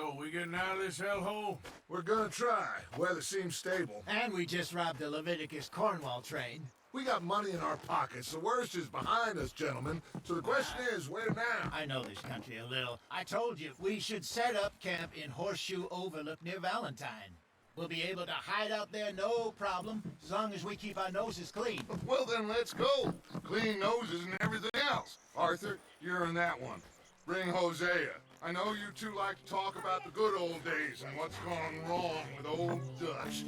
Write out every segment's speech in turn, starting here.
So, we getting out of this hellhole? We're gonna try. Weather seems stable. And we just robbed the Leviticus Cornwall train. We got money in our pockets. The worst is behind us, gentlemen. So the question is, where now? I know this country a little. I told you, we should set up camp in Horseshoe Overlook near Valentine. We'll be able to hide out there no problem, as long as we keep our noses clean. Well, then let's go. Clean noses and everything else. Arthur, you're in that one. Bring Hosea. I know you two like to talk about the good old days and what's gone wrong with old Dutch.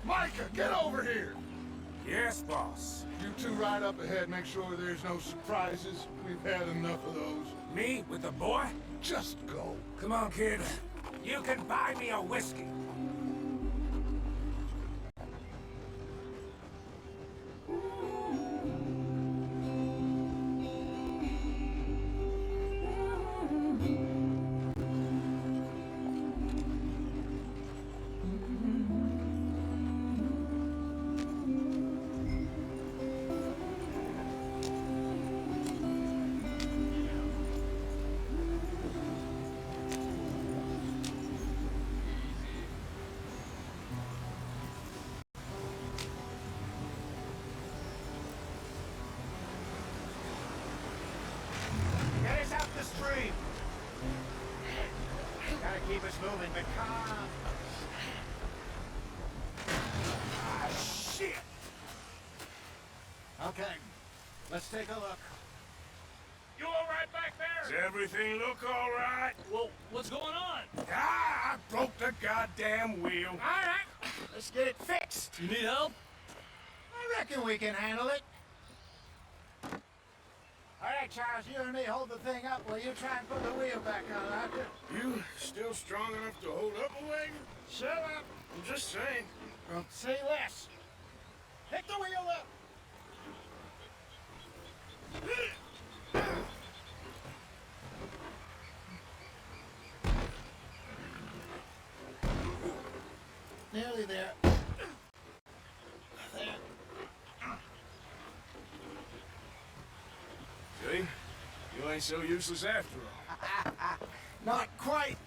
Micah, get over here! Yes, boss. You two ride up ahead, make sure there's no surprises. We've had enough of those. Me with the boy? Just go. Come on, kid. You can buy me a whiskey. Get us out the stream! Gotta keep us moving, but calm. Ah, shit! Okay, let's take a look. You all right back Does there? everything look all right? Well, what's going on? Ah, I broke the goddamn wheel. All right, let's get it fixed. You need help? I reckon we can handle it. All right, Charles, you and me hold the thing up while you try and put the wheel back on, Arthur. You still strong enough to hold up a wagon? Shut up. I'm just saying. Well, say less. Pick the wheel up. Nearly there. There. See? You ain't so useless after all. Not quite.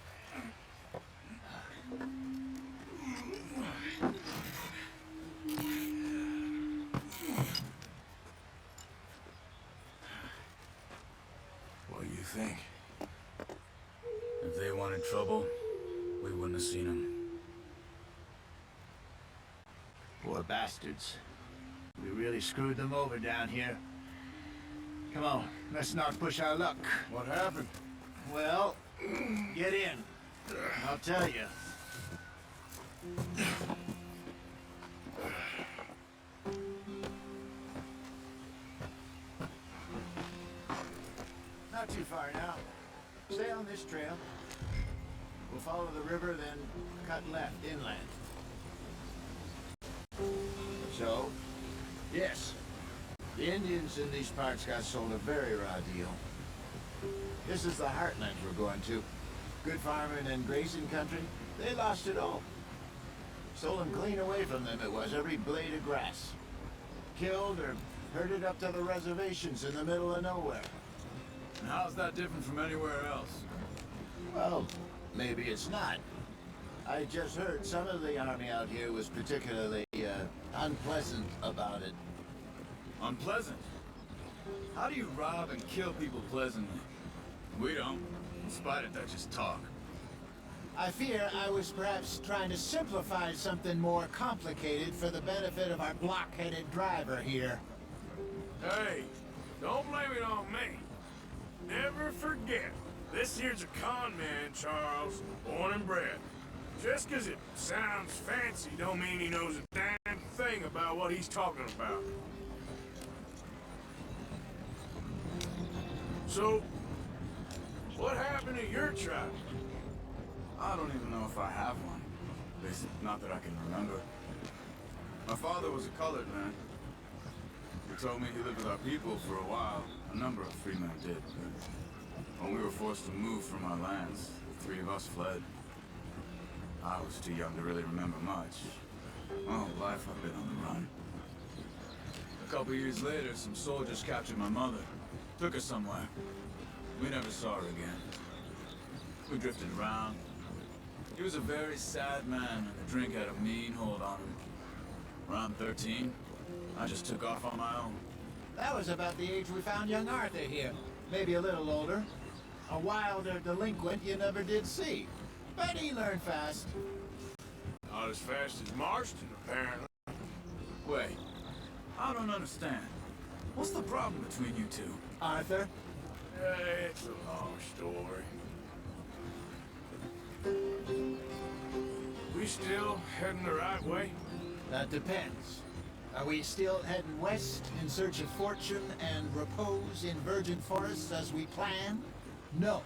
What do you think? If they wanted trouble, we wouldn't have seen them. Poor bastards. We really screwed them over down here. Come on, let's not push our luck. What happened? Well, get in. I'll tell you. Not too far now. Stay on this trail. We'll follow the river, then cut left inland. So, yes, the Indians in these parts got sold a very raw deal. This is the heartland we're going to. Good farming and grazing country, they lost it all. Stolen clean away from them it was, every blade of grass. Killed or herded up to the reservations in the middle of nowhere. And how's that different from anywhere else? Well, maybe it's not. I just heard some of the army out here was particularly, unpleasant about it. Unpleasant. How do you rob and kill people pleasantly? We don't, in spite of Dutch's talk. I fear I was perhaps trying to simplify something more complicated for the benefit of our block-headed driver here. Hey, don't blame it on me. Never forget, this here's a con man, Charles, born and bred. Just 'cause it sounds fancy don't mean he knows a damn thing about what he's talking about. So, what happened to your tribe? I don't even know if I have one. At least, not that I can remember. My father was a colored man. He told me he lived with our people for a while. A number of free men did, but when we were forced to move from our lands, the three of us fled. I was too young to really remember much. My whole life I've been on the run. A couple years later, some soldiers captured my mother. Took her somewhere. We never saw her again. We drifted around. He was a very sad man, and the drink had a mean hold on him. Around 13, I just took off on my own. That was about the age we found young Arthur here. Maybe a little older. A wilder delinquent you never did see. But he learned fast. Not as fast as Marston, apparently. Wait, I don't understand. What's the problem between you two? Arthur? It's a long story. We still heading the right way? That depends. Are we still heading west in search of fortune and repose in virgin forests as we planned? No.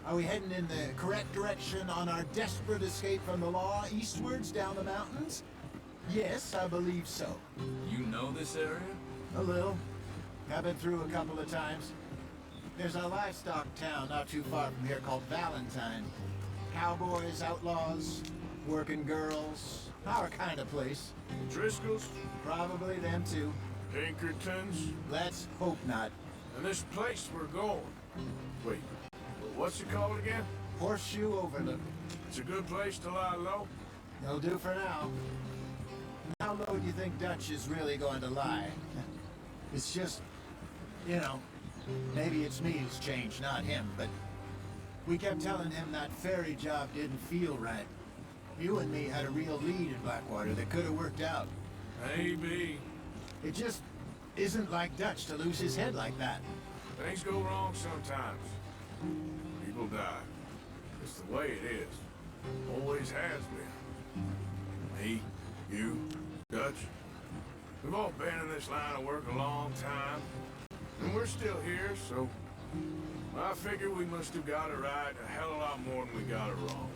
Are we heading in the correct direction on our desperate escape from the law eastwards down the mountains? Yes, I believe so. You know this area? A little. I've been through a couple of times. There's a livestock town not too far from here called Valentine. Cowboys, outlaws, working girls, our kind of place. Driscoll's? Probably them too. Pinkertons? Let's hope not. And this place we're going. Wait, what's it called again? Horseshoe Overlook. It's a good place to lie low? They'll do for now. How low do you think Dutch is really going to lie? It's just, you know, maybe it's me who's changed, not him, but we kept telling him that ferry job didn't feel right. You and me had a real lead in Blackwater that could have worked out. Maybe. It just isn't like Dutch to lose his head like that. Things go wrong sometimes. People die. It's the way it is. Always has been. Me, you, Dutch. We've all been in this line of work a long time. And we're still here, so I figure we must have got it right a hell of a lot more than we got it wrong.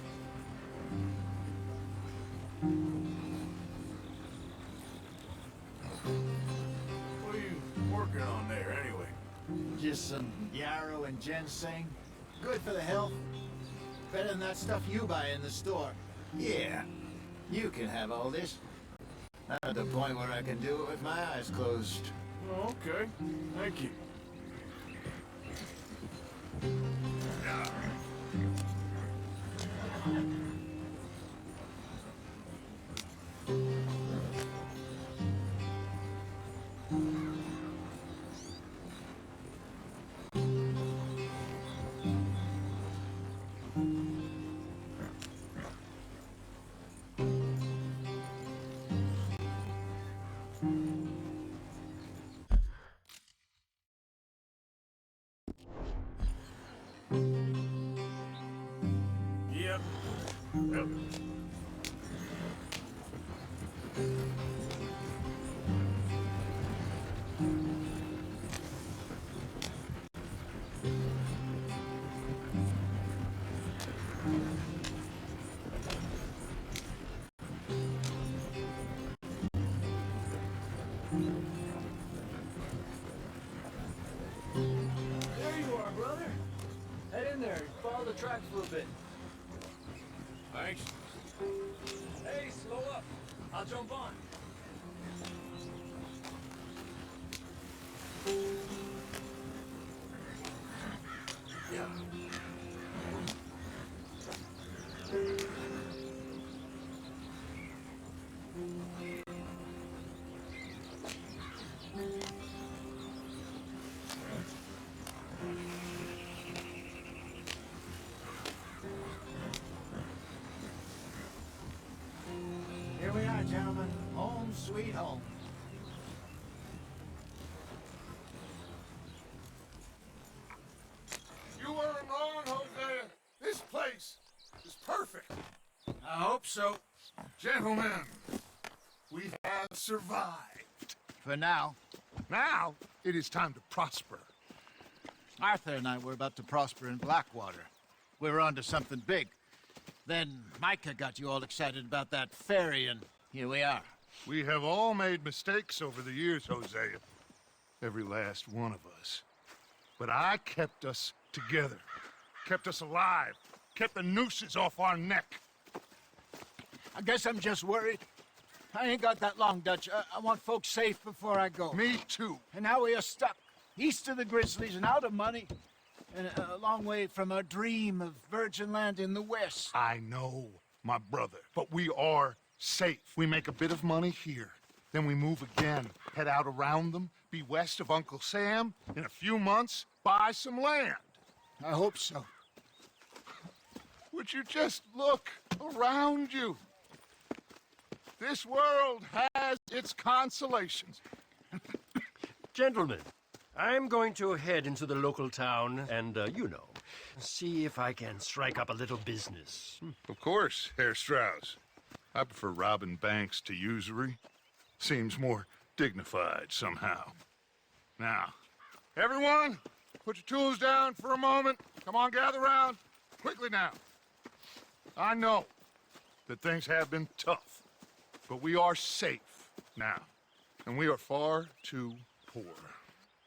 What are you working on there, anyway? Just some yarrow and ginseng. Good for the health. Better than that stuff you buy in the store. Yeah, you can have all this. I'm at the point where I can do it with my eyes closed. Oh, okay. Thank you. Yep. Yep. There you are, brother. Head in there. Follow the tracks a little bit. Thanks. Hey, slow up. I'll jump on. Yeah. right, gentlemen. Home sweet home. You weren't wrong, Hosea. This place is perfect. I hope so. Gentlemen, we have survived. For now. Now, it is time to prosper. Arthur and I were about to prosper in Blackwater. We were onto something big. Then Micah got you all excited about that ferry, and here we are. We have all made mistakes over the years, Hosea. Every last one of us. But I kept us together. Kept us alive. Kept the nooses off our neck. I guess I'm just worried. I ain't got that long, Dutch. I want folks safe before I go. Me too. And now we are stuck, east of the Grizzlies and out of money, and a long way from our dream of virgin land in the west. I know, my brother, but we are safe. We make a bit of money here, then we move again, head out around them, be west of Uncle Sam, in a few months, buy some land. I hope so. Would you just look around you? This world has its consolations. Gentlemen, I'm going to head into the local town and, see if I can strike up a little business. Of course, Herr Strauss. I prefer robbing banks to usury. Seems more dignified somehow. Now, everyone, put your tools down for a moment. Come on, gather round. Quickly now. I know that things have been tough, but we are safe now, and we are far too poor.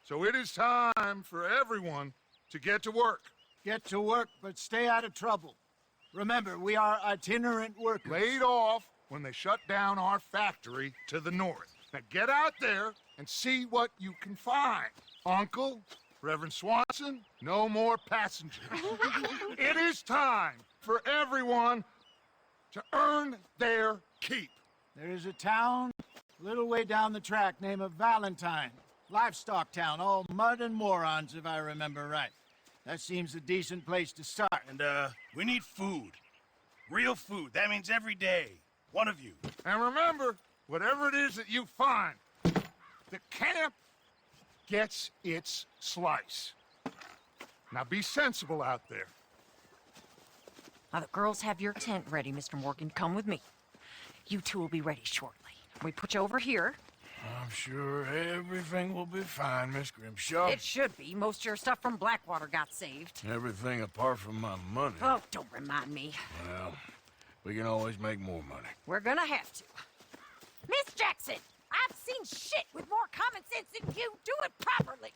So it is time for everyone to get to work. Get to work, but stay out of trouble. Remember, we are itinerant workers. Laid off when they shut down our factory to the north. Now get out there and see what you can find. Uncle, Reverend Swanson, no more passengers. It is time for everyone to earn their keep. There is a town a little way down the track named Valentine. Livestock town, all mud and morons, if I remember right. That seems a decent place to start. And, we need food. Real food. That means every day. One of you. And remember, whatever it is that you find, the camp gets its slice. Now be sensible out there. Now, the girls have your tent ready, Mr. Morgan. Come with me. You two will be ready shortly. We put you over here. I'm sure everything will be fine, Miss Grimshaw. It should be. Most of your stuff from Blackwater got saved. Everything apart from my money. Oh, don't remind me. Well, we can always make more money. We're gonna have to. Miss Jackson, I've seen shit with more common sense than you. Do it properly.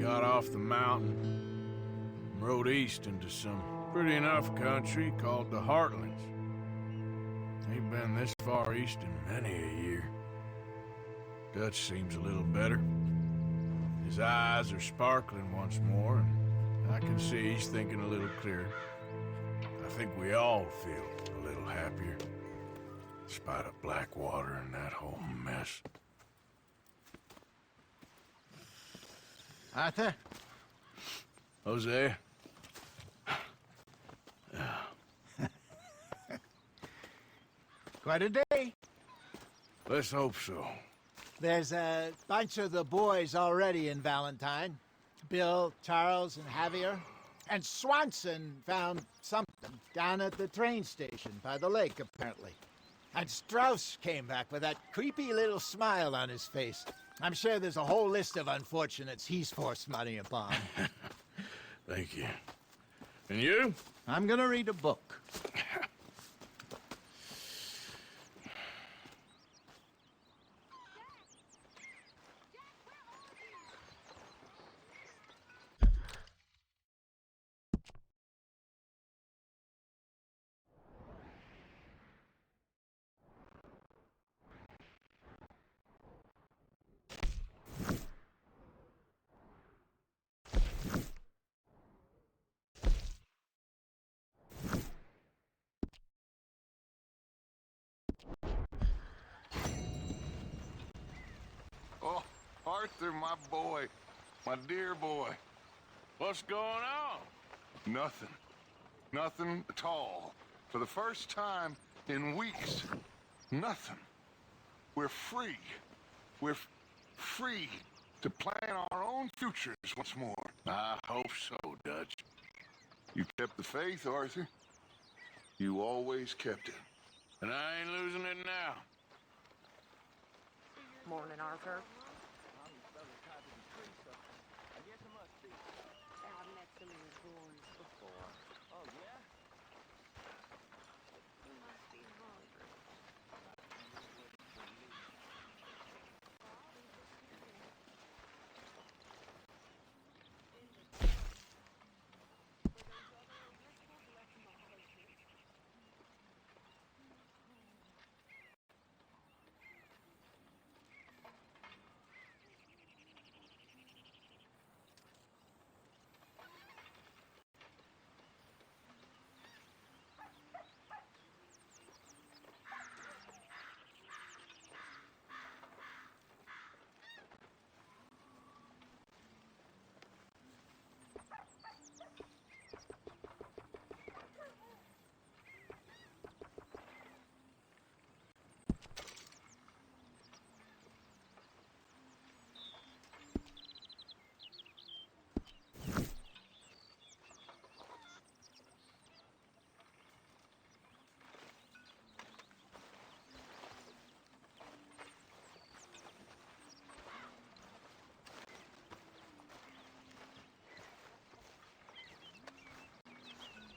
Got off the mountain and rode east into some pretty enough country called the Heartlands. Ain't been this far east in many a year. Dutch seems a little better. His eyes are sparkling once more, and I can see he's thinking a little clearer. I think we all feel a little happier, in spite of Blackwater and that whole mess. Arthur? Jose? Quite a day. Let's hope so. There's a bunch of the boys already in Valentine. Bill, Charles, and Javier. And Swanson found something down at the train station by the lake, apparently. And Strauss came back with that creepy little smile on his face. I'm sure there's a whole list of unfortunates he's forced money upon. Thank you. And you? I'm gonna read a book. Arthur, my boy. My dear boy. What's going on? Nothing. Nothing at all. For the first time in weeks, nothing. We're free. We're free to plan our own futures once more. I hope so, Dutch. You kept the faith, Arthur. You always kept it. And I ain't losing it now. Morning, Arthur.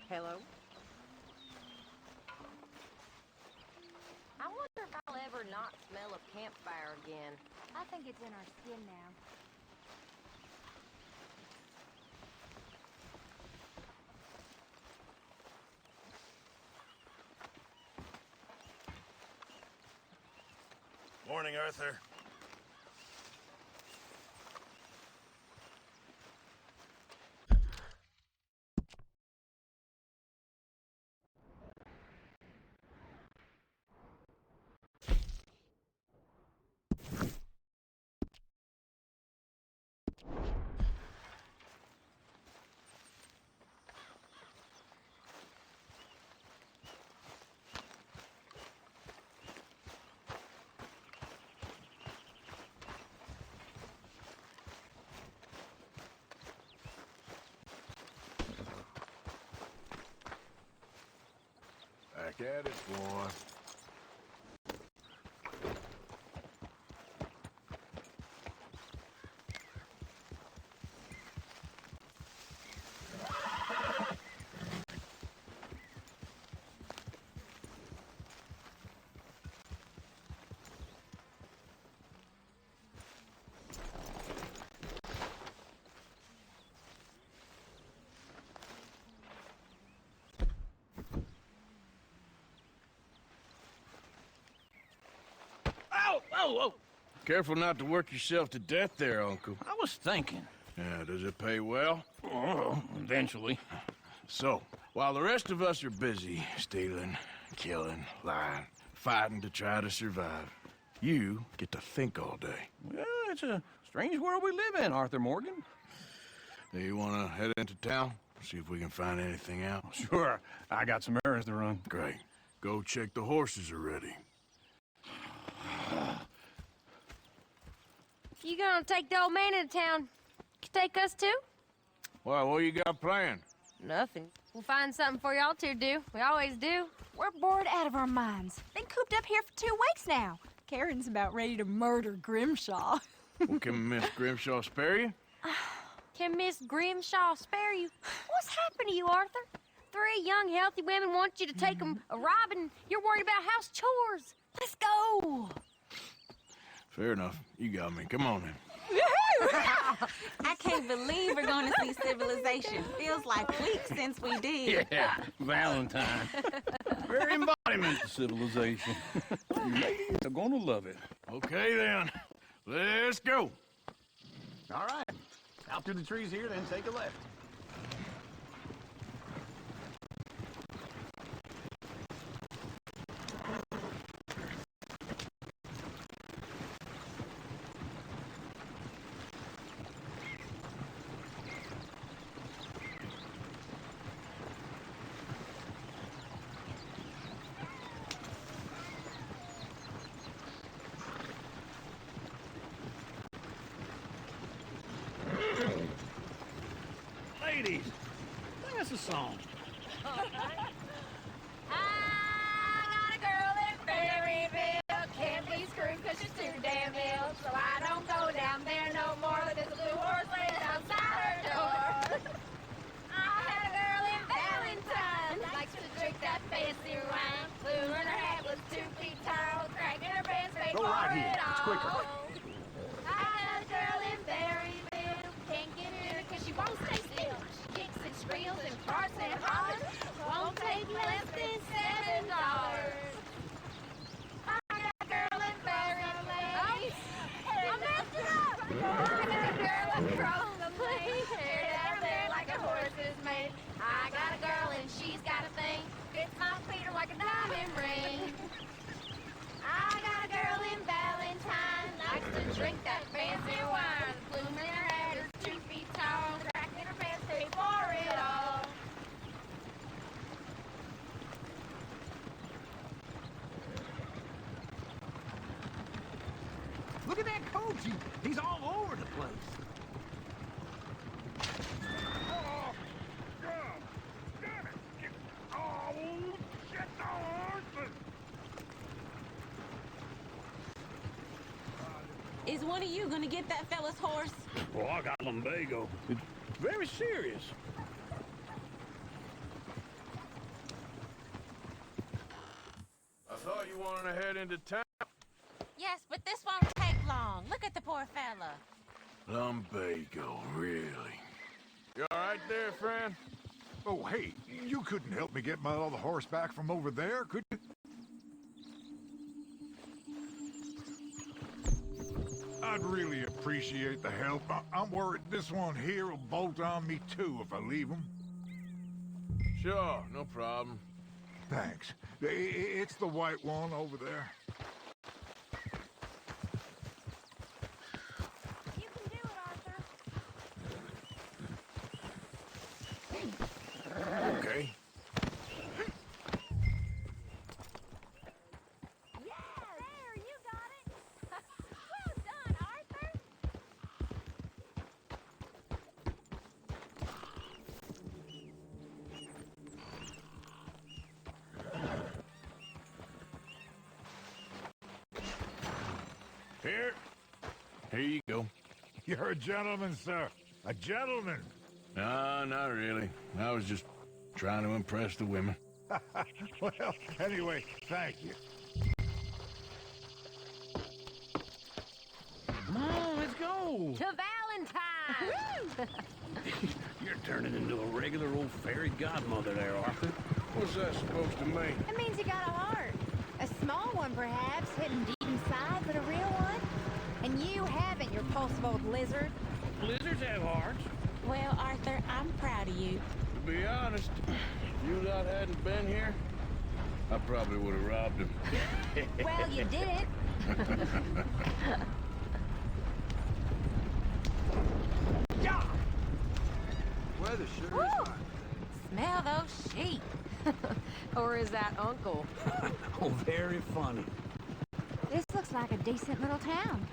Hello? I wonder if I'll ever not smell a campfire again. I think it's in our skin now. Morning, Arthur. Back at it, boy. Oh, Careful not to work yourself to death there, Uncle. I was thinking. Yeah, does it pay well? Oh, eventually. So, while the rest of us are busy stealing, killing, lying, fighting to try to survive, you get to think all day. Well, it's a strange world we live in, Arthur Morgan. Do you want to head into town? See if we can find anything out? Sure, I got some errands to run. Great. Go check the horses are ready. If you gonna take the old man into town, you take us too? Well, what you got planned? Nothing. We'll find something for y'all to do. We always do. We're bored out of our minds. Been cooped up here for 2 weeks now. Karen's about ready to murder Grimshaw. Well, can Miss Grimshaw spare you? Can Miss Grimshaw spare you? What's happened to you, Arthur? 3 young, healthy women want you to take them a robbing. You're worried about house chores. Let's go. Fair enough. You got me. Come on then. I can't believe we're going to see civilization. Feels like weeks since we did. Yeah, Valentine. Very embodiment of civilization. You ladies are gonna love it. Okay then. Let's go. All right. Out through the trees here, then take a left. song. I got a girl in Berryville, can't be screwed 'cause she's too damn ill. So I don't go down there no more. There's a blue horse laying outside her door. I had a girl in Valentine, likes to drink that fancy wine. Blue in her hat was 2 feet tall, cracking her pants, paid Go for right here. it It's all. quicker. I had a girl in Berryville, can't get her 'cause she won't stay still. She kicks and squeals and farts and hollers, won't take less than $7. I got a girl in Berryville. I messed it up! I got a girl across the place, hair down there like a horse is made. I got a girl and she's got a thing, fits my feet like a diamond ring. I got a girl in Valentine, likes to drink that fancy wine. The bloom in her hat is 2 feet tall, cracking her pants, paid for it all. Look at that Koji. He's all over the place. Oh, God! Damn it! Oh, shit, no! Is one of you gonna get that fella's horse? Well, I got lumbago. It's very serious. I thought you wanted to head into town. Yes, but this won't take long. Look at the poor fella. Lumbago, really? You all right there, friend? Oh, hey, you couldn't help me get my other horse back from over there, could you? I'd really appreciate the help. I'm worried this one here will bolt on me too if I leave him. Sure, no problem. Thanks. It's the white one over there. You can do it, Arthur. Okay. Yeah, there, you got it. Well done, Arthur. Here you go. You're a gentleman, sir. A gentleman. No, not really. I was just trying to impress the women. Well, anyway, thank you. Come on, let's go. To Valentine. You're turning into a regular old fairy godmother there, Arthur. What's that supposed to mean? It means you got a heart. A small one, perhaps, hidden deep inside, but a real one. And you haven't, you repulsive old lizard. Lizards have hearts. Well, Arthur, I'm proud of you. To be honest, if you lot hadn't been here, I probably would have robbed him. Well, you did it. Weather sure Woo! is hot. Smell those sheep. Or is that Uncle? Oh, very funny. This looks like a decent little town.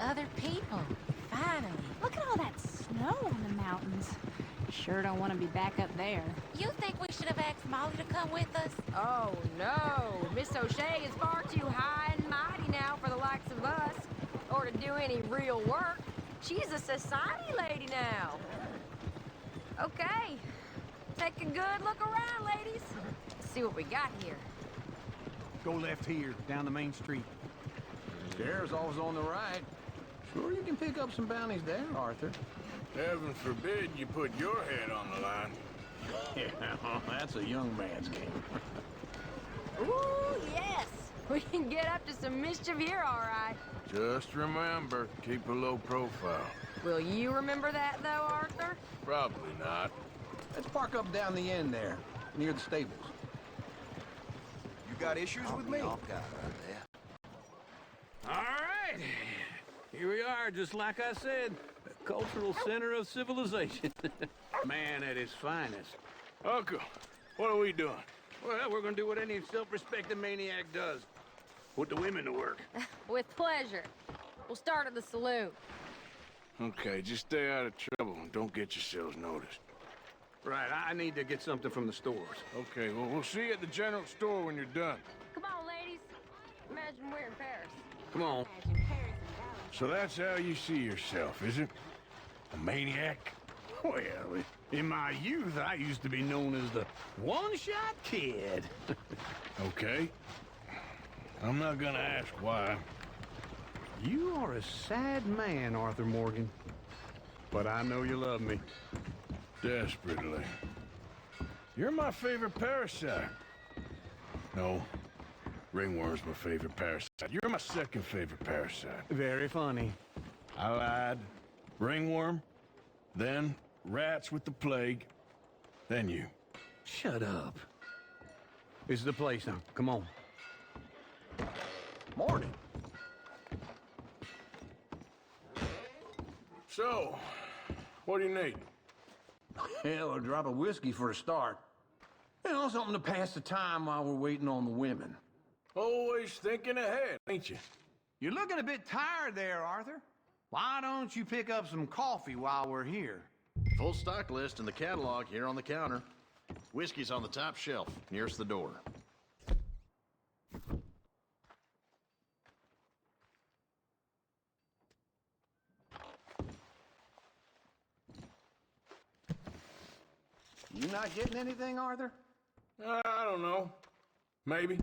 Other people. Finally. Look at all that snow on the mountains. Sure don't want to be back up there. You think we should have asked Molly to come with us? Oh, no. Miss O'Shea is far too high and mighty now for the likes of us. Or to do any real work. She's a society lady now. Okay. Take a good look around, ladies. See what we got here. Go left here, down the main street. Stairs always on the right. Sure you can pick up some bounties there, Arthur. Heaven forbid you put your head on the line. Yeah, that's a young man's game. Ooh, yes. We can get up to some mischief here, all right. Just remember, keep a low profile. Will you remember that, though, Arthur? Probably not. Let's park up down the end there, near the stables. You got issues with me? All right. Here we are, just like I said. The cultural center of civilization. Man at his finest. Uncle, what are we doing? Well, we're gonna do what any self-respecting maniac does. Put the women to work. With pleasure. We'll start at the saloon. Okay, just stay out of trouble and don't get yourselves noticed. Right, I need to get something from the stores. Okay, well, we'll see you at the general store when you're done. Come on, ladies. Imagine we're in Paris. Come on. So that's how you see yourself, is it? A maniac? Well, in my youth, I used to be known as the one-shot kid. Okay. I'm not gonna ask why. You are a sad man, Arthur Morgan. But I know you love me. Desperately. You're my favorite parasite. No, ringworm's my favorite parasite. You're my second favorite parasite. Very funny. I lied. Ringworm, then rats with the plague, then you. Shut up. This is the place now. Come on. Morning. So, what do you need? Hell, a drop of whiskey for a start. You know, something to pass the time while we're waiting on the women. Always thinking ahead, ain't you? You're looking a bit tired there, Arthur. Why don't you pick up some coffee while we're here? Full stock list in the catalog here on the counter. Whiskey's on the top shelf, nearest the door. You not getting anything, Arthur? I don't know. Maybe.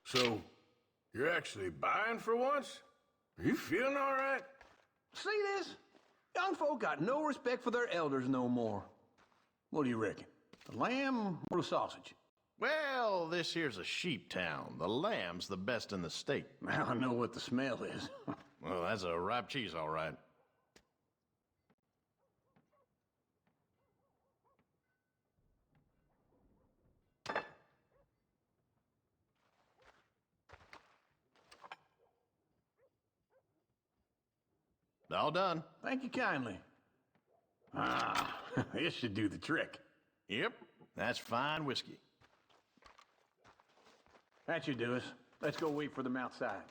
So, you're actually buying for once? Are you feeling all right? See this? Young folk got no respect for their elders no more. What do you reckon? The lamb or the sausage? Well, this here's a sheep town. The lamb's the best in the state. I know what the smell is. Well, that's a ripe cheese, all right. All done. Thank you kindly. Ah, this should do the trick. Yep, that's fine whiskey. That should do us. Let's go wait for them outside.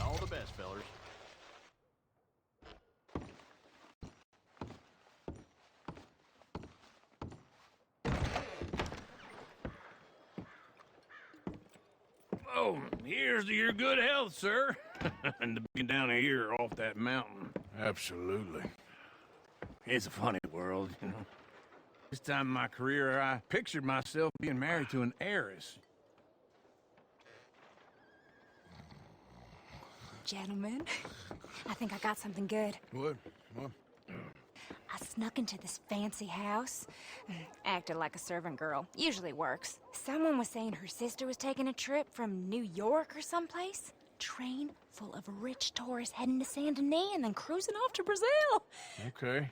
All the best, fellers. Oh, here's to your good health, sir. And to be down here off that mountain. Absolutely. It's a funny world, you know. This time in my career, I pictured myself being married to an heiress. gentlemen. I think I got something good. What? What? I snuck into this fancy house. Acted like a servant girl. Usually works. Someone was saying her sister was taking a trip from New York or someplace. Train full of rich tourists heading to Saint Denis and then cruising off to Brazil. Okay.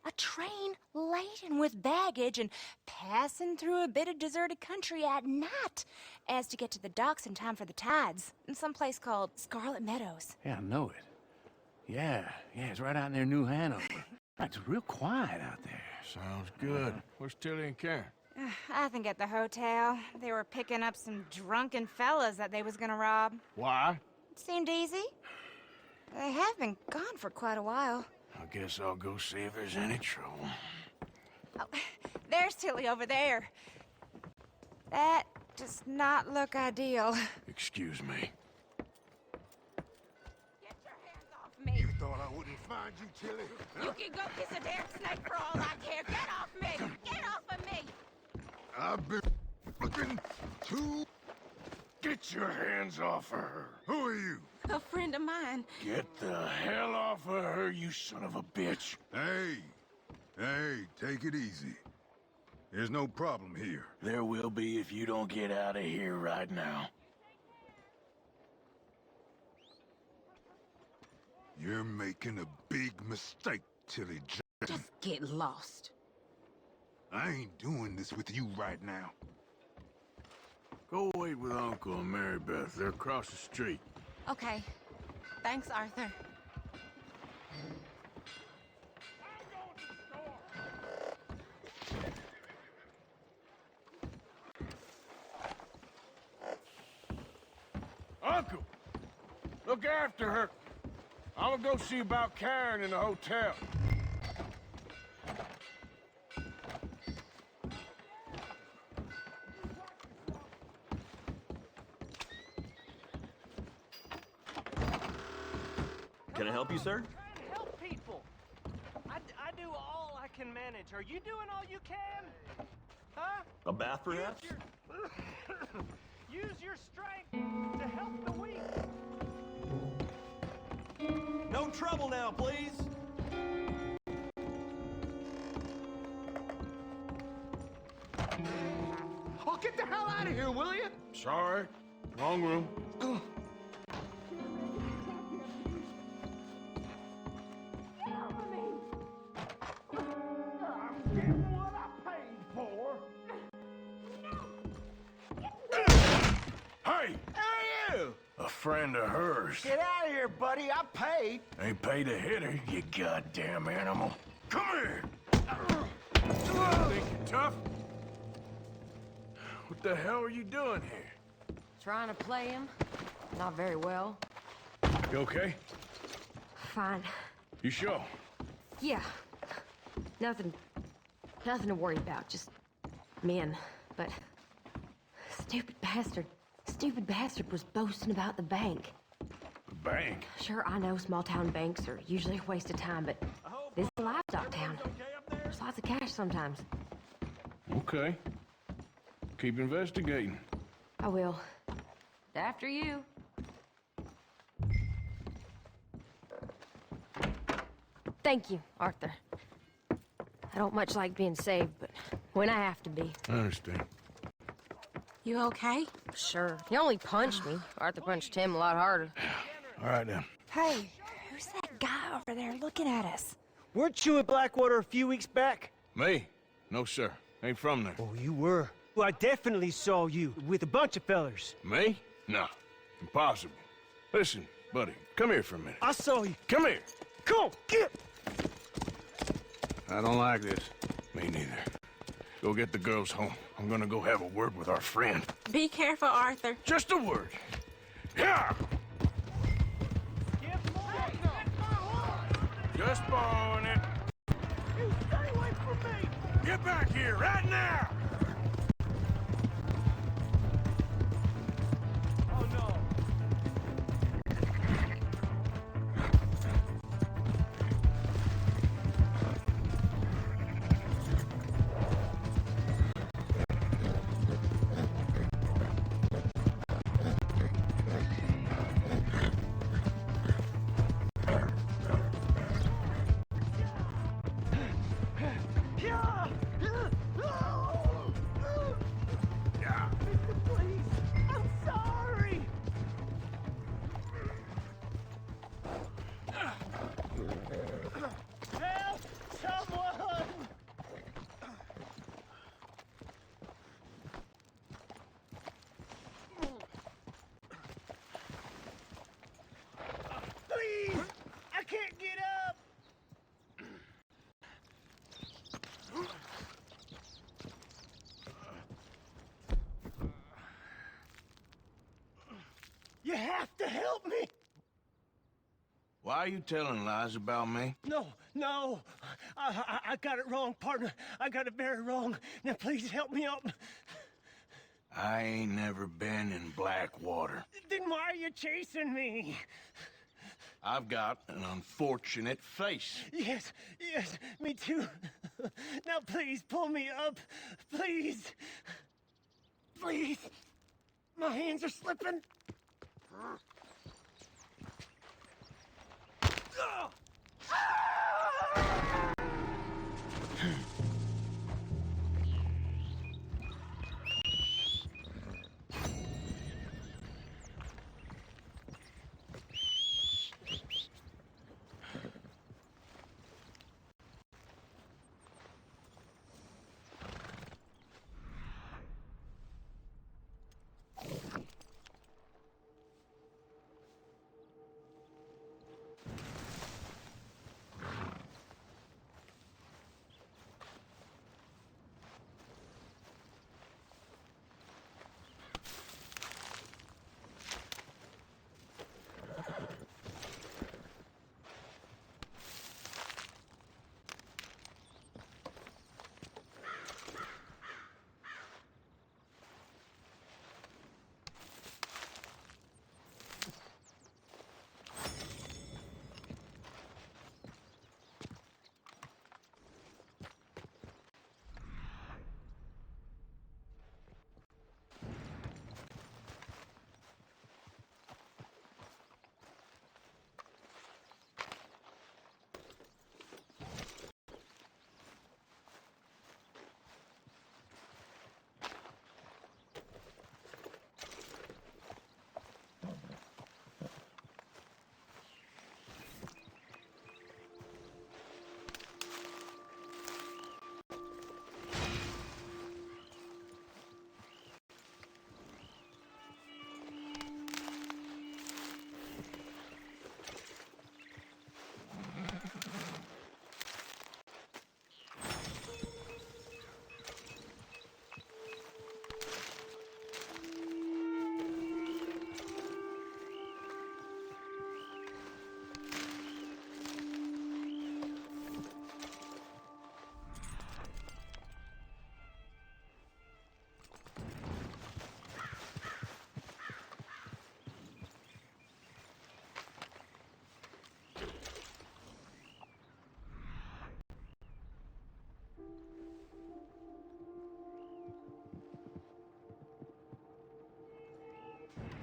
A train laden with baggage and passing through a bit of deserted country at night as to get to the docks in time for the tides in some place called Scarlet Meadows. Yeah, I know it. Yeah, it's right out near New Hanover. It's real quiet out there. Sounds good. Where's Tilly and Karen? I think at the hotel. They were picking up some drunken fellas that they was gonna rob. Why? It seemed easy. They have been gone for quite a while. I guess I'll go see if there's any trouble. Oh, there's Tilly over there. That does not look ideal. Excuse me. Get your hands off me. You thought I wouldn't find you, Tilly? You can go kiss a damn snake for all I care. Get off me! Get off of me! I've been looking to... Get your hands off of her. Who are you? A friend of mine. Get the hell off of her, you son of a bitch. Hey, take it easy. There's no problem here. There will be if you don't get out of here right now. You're making a big mistake, Tilly Just get lost. I ain't doing this with you right now. Go wait with Uncle and Mary Beth. They're across the street. Okay. Thanks, Arthur. Uncle! Look after her. I'm gonna go see about Karen in the hotel. Can I help you, sir? Trying to help people. I do all I can manage. Are you doing all you can? Huh? A bath, perhaps? Use your strength to help the weak. No trouble now, please. Oh, get the hell out of here, will you? Sorry. Wrong room. Hey! Hey, you! A friend of hers. Get out of here, buddy. I paid. Ain't paid to hit her, you goddamn animal. Come here! Think you're tough? What the hell are you doing here? Trying to play him. Not very well. You okay? Fine. You sure? Yeah. Nothing to worry about. Just men. But stupid bastard was boasting about the bank. The bank? Sure, I know small town banks are usually a waste of time, but this is a livestock town. There's lots of cash sometimes. Okay. Keep investigating. I will. After you. Thank you, Arthur. I don't much like being saved, but when I have to be. I understand. You okay? Sure. He only punched me. Arthur punched him a lot harder. All right, then. Hey, who's that guy over there looking at us? Weren't you in Blackwater a few weeks back? Me? No, sir. Ain't from there. Oh, you were. Well, I definitely saw you with a bunch of fellers. Me? No. Impossible. Listen, buddy, come here for a minute. I saw you. Come here. Come on, get! I don't like this. Me neither. Go get the girls home. I'm gonna go have a word with our friend. Be careful, Arthur. Just a word. Yeah! Just borrowing it. You stay away from me! Get back here right now! Oh, no. have to help me. Why are you telling lies about me? No. I got it wrong, partner. I got it very wrong. Now, please help me out. I ain't never been in Blackwater. Then why are you chasing me? I've got an unfortunate face. Yes, me too. Now, please, pull me up. Please. Please. My hands are slipping.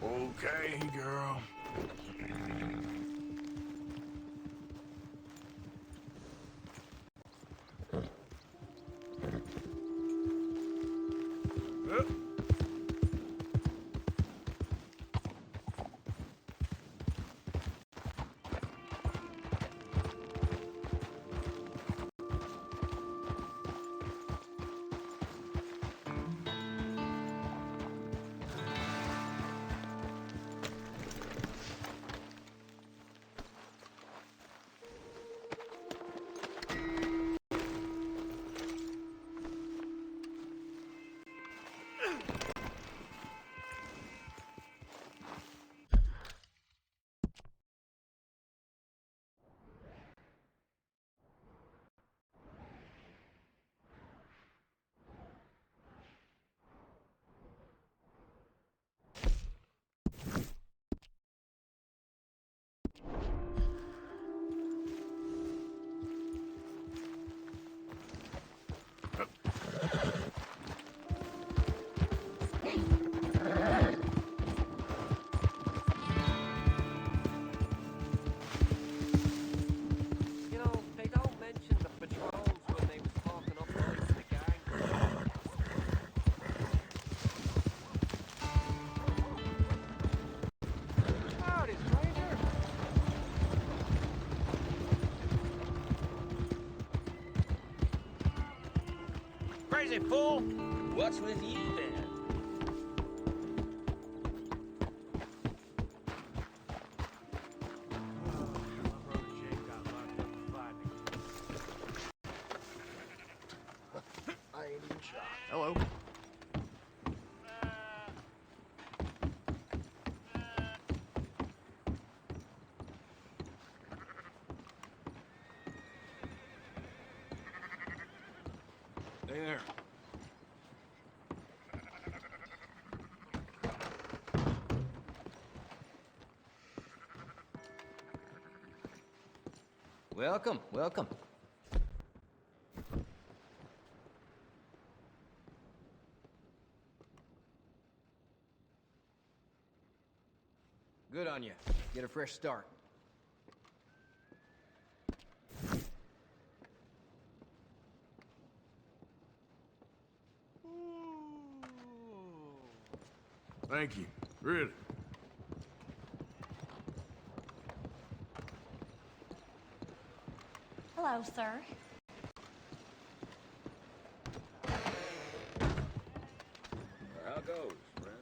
Okay, girl. Crazy fool! What's with you then? I ain't even shot. Hello. Here. Welcome, welcome. Good on you. Get a fresh start. Thank you. Really. Hello, sir. How goes, friend?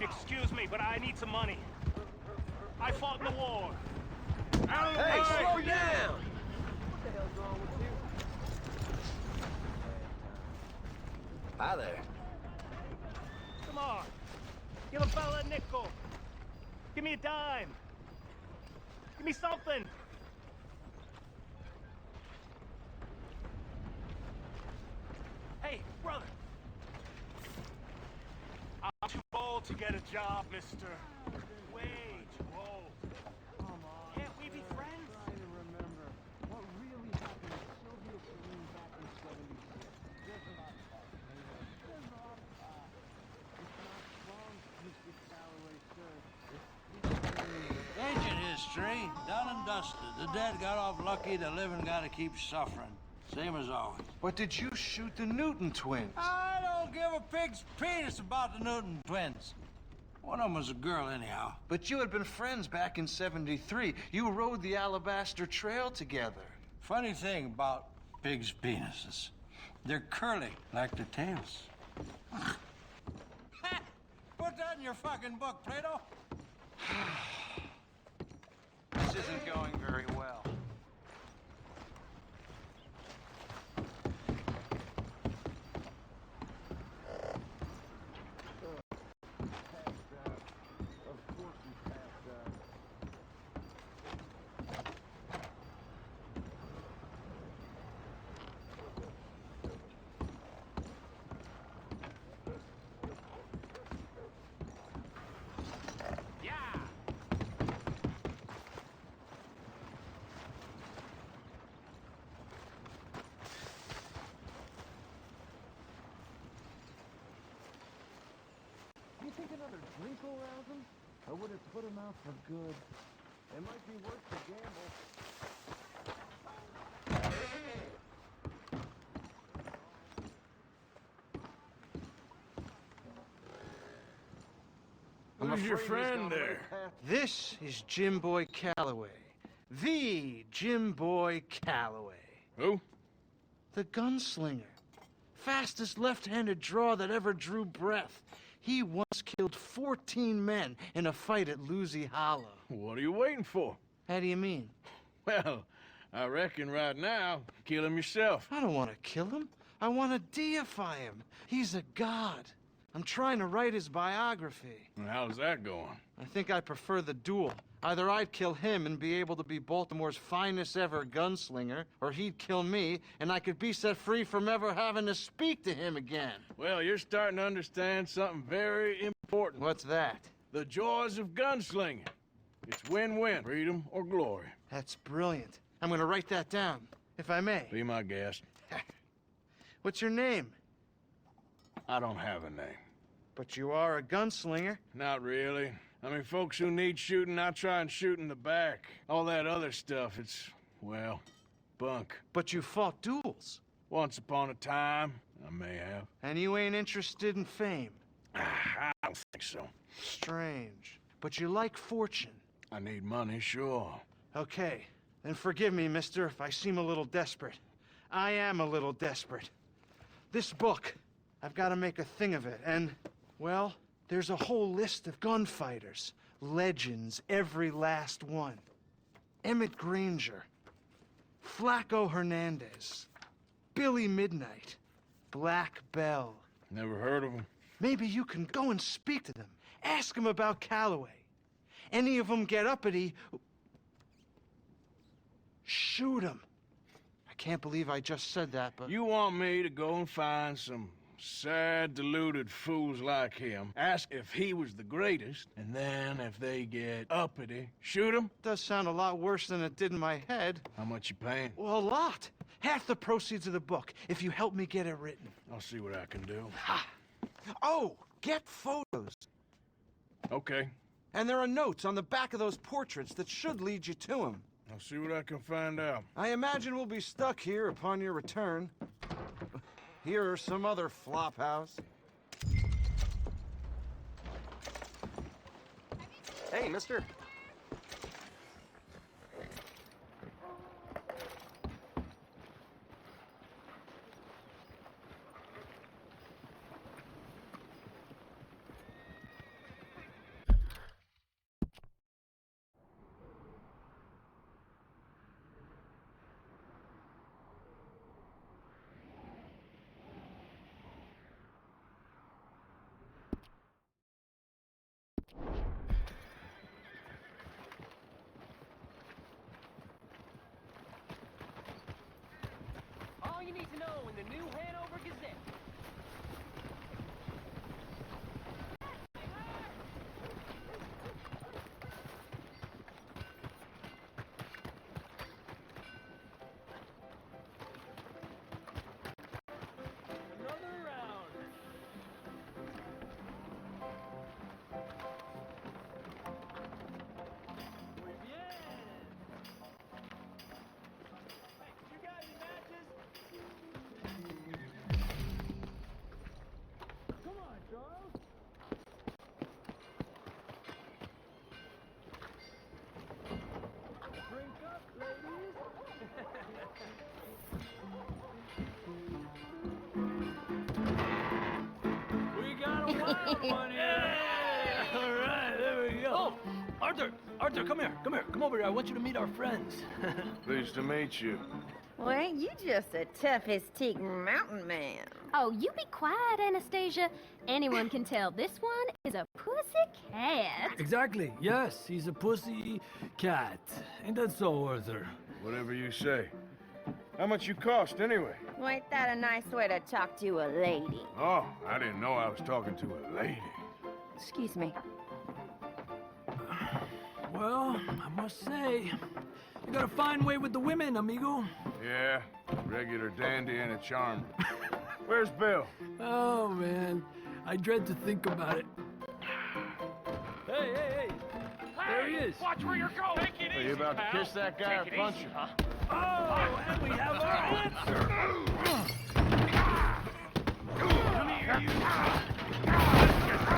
Excuse me, but I need some money. I fought in the war. Hey, slow down! What the hell's wrong with you? Hi there. Come on. Give a fella a nickel. Give me a dime. Give me something. Hey, brother. I'm too old to get a job, mister. Way too old. Come on. Can't we be friends? Trying to remember what really happened to Sylvia Celine back in '76. There's a lot of talk. There's a lot of talk. It's not wrong, Mr. Calloway, sir. Ancient history, done and dusted. The dead got off lucky, the living gotta keep suffering. Same as always. But did you shoot the Newton twins? I don't give a pig's penis about the Newton twins. One of them was a girl, anyhow. But you had been friends back in '73. You rode the Alabaster Trail together. Funny thing about pigs' penises. They're curly, like their tails. Put that in your fucking book, Plato. This isn't going very well. You think another drink will rouse him? Or would it put him out for good? It might be worth the gamble. Who's your friend there? This is Jim Boy Calloway. The Jim Boy Calloway. Who? The gunslinger. Fastest left-handed draw that ever drew breath. He once killed 14 men in a fight at Lucy Hollow. What are you waiting for? How do you mean? Well, I reckon right now, kill him yourself. I don't want to kill him. I want to deify him. He's a god. I'm trying to write his biography. And how's that going? I think I prefer the duel. Either I'd kill him and be able to be Baltimore's finest ever gunslinger, or he'd kill me and I could be set free from ever having to speak to him again. Well, you're starting to understand something very important. What's that? The joys of gunslinging. It's win-win, freedom or glory. That's brilliant. I'm gonna write that down, if I may. Be my guest. What's your name? I don't have a name. But you are a gunslinger. Not really. I mean, folks who need shooting, I try and shoot in the back. All that other stuff, it's, well, bunk. But you fought duels. Once upon a time, I may have. And you ain't interested in fame. I don't think so. Strange. But you like fortune. I need money, sure. Okay. Then forgive me, mister, if I seem a little desperate. I am a little desperate. This book, I've got to make a thing of it, and, well, there's a whole list of gunfighters. Legends, every last one. Emmett Granger, Flaco Hernandez, Billy Midnight, Black Bell. Never heard of him. Maybe you can go and speak to them. Ask them about Calloway. Any of them get uppity, shoot them. I can't believe I just said that, but... You want me to go and find some sad, deluded fools like him, ask if he was the greatest, and then if they get uppity, shoot him? Does sound a lot worse than it did in my head. How much you paying? Well, a lot. Half the proceeds of the book, if you help me get it written. I'll see what I can do. Ha! Oh, get photos. Okay. And there are notes on the back of those portraits that should lead you to him. I'll see what I can find out. I imagine we'll be stuck here upon your return. Here or some other flop house. Hey, mister. All you need to know in the new Hanover Gazette. Another round. Muy bien. Hey, you got any matches? Come on, Charles. Drink up, ladies. We got a wild one here. All right, there we go. Oh, Arthur, come here. Come over here. I want you to meet our friends. Pleased to meet you. Well, ain't you just the toughest teak mountain man? Oh, you be quiet, Anastasia. Anyone can tell this one is a pussy cat. Exactly. Yes, he's a pussy cat. Ain't that so, Arthur? Whatever you say. How much you cost, anyway? Well, ain't that a nice way to talk to a lady? Oh, I didn't know I was talking to a lady. Excuse me. Well, I must say, you got a fine way with the women, amigo. Yeah, regular dandy and a charmer. Where's Bill? Oh, man. I dread to think about it. Hey! There he is. Watch where you're going. Take it Are you easy, about to pal. kiss that guy or Take it punch easy, him? huh? Oh, and we have our answer. Come here, you.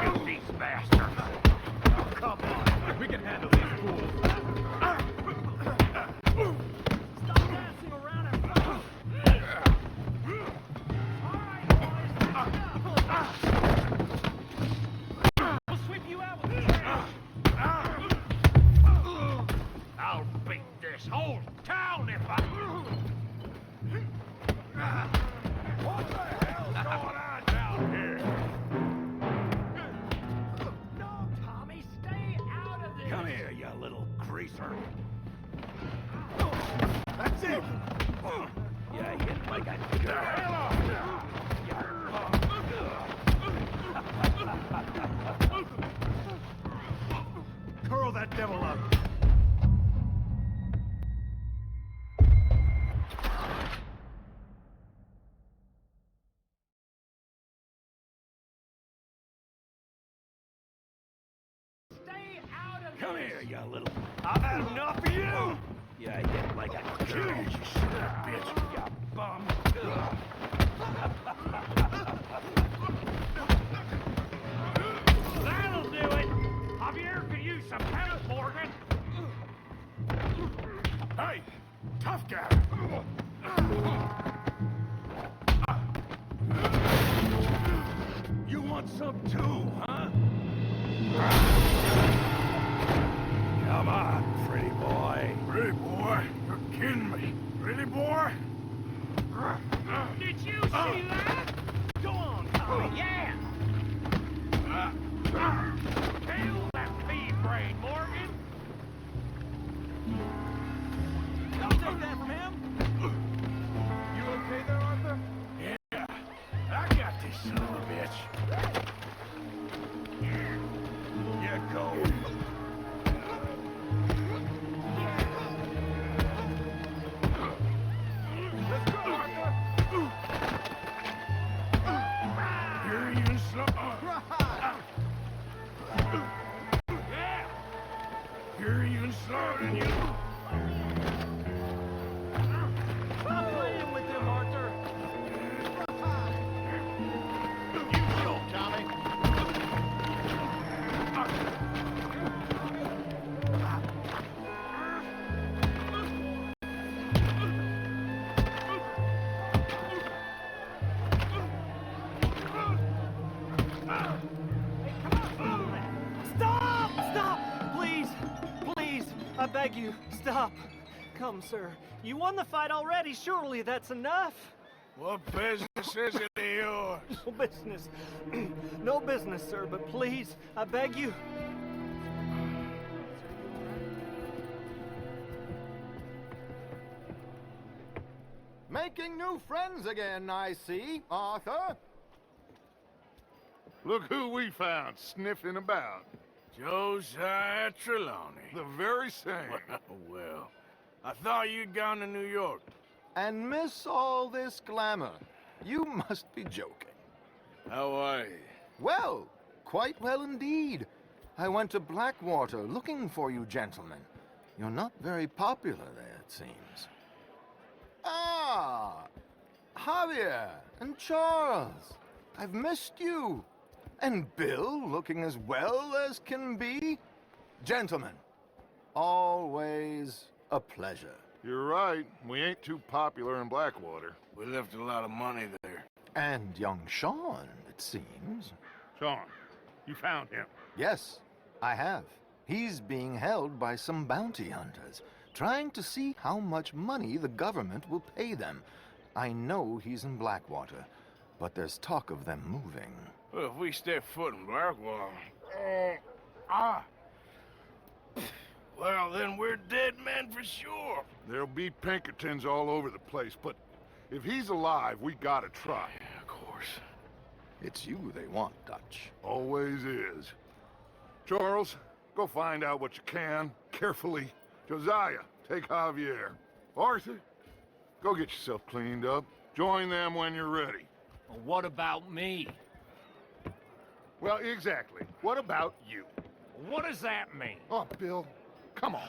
Filthy bastard. Oh, come on. We can handle these fools. Stop dancing around and fight. All right, boys. We'll sweep you out with the trash. I'll beat this whole town if I... What the hell's going on down here? No, Tommy, stay out of this. Come here, you little greaser. That's it. Yeah, hit like a Get the hell off Curl that devil up. Stay out of Come this. here, you little... I've had enough of you. Yeah, hit like a girl. You son of a bitch, you bum. That'll do it. Javier could use some help, Morgan. Hey, tough guy. You want some too, huh? pretty boy. Pretty boy? You're kidding me. Really, boy? Did you see that? Go on, Tommy, yeah! Kill that pea brain, Morgan! Don't take that from him! You okay there, Arthur? Yeah, I got this son of a bitch. You go. Let's go, Arthur! You're even slow. Yeah! You're even slower than you. Stop playing with him, Arthur! You go, Tommy! Stop! Stop! Please! Please! I beg you, stop! Come, sir. You won the fight already. Surely that's enough. What business is it of yours? No business. No business, sir, but please, I beg you. Making new friends again, I see, Arthur. Look who we found sniffing about. Josiah Trelawney. The very same. Well, I thought you'd gone to New York. And miss all this glamour. You must be joking. How are you? Well, quite well indeed. I went to Blackwater looking for you gentlemen. You're not very popular there, it seems. Ah! Javier and Charles. I've missed you. And Bill looking as well as can be. Gentlemen, always a pleasure. You're right. We ain't too popular in Blackwater. We left a lot of money there. And young Sean, it seems. Sean, you found him. Yes, I have. He's being held by some bounty hunters, trying to see how much money the government will pay them. I know he's in Blackwater, but there's talk of them moving. Well, if we step foot in Blackwater... Well, then we're dead men for sure. There'll be Pinkertons all over the place, but if he's alive, we gotta try. Yeah, of course. It's you they want, Dutch. Always is. Charles, go find out what you can, carefully. Josiah, take Javier. Arthur, go get yourself cleaned up. Join them when you're ready. Well, what about me? Well, exactly. What about you? What does that mean? Oh, Bill, come on.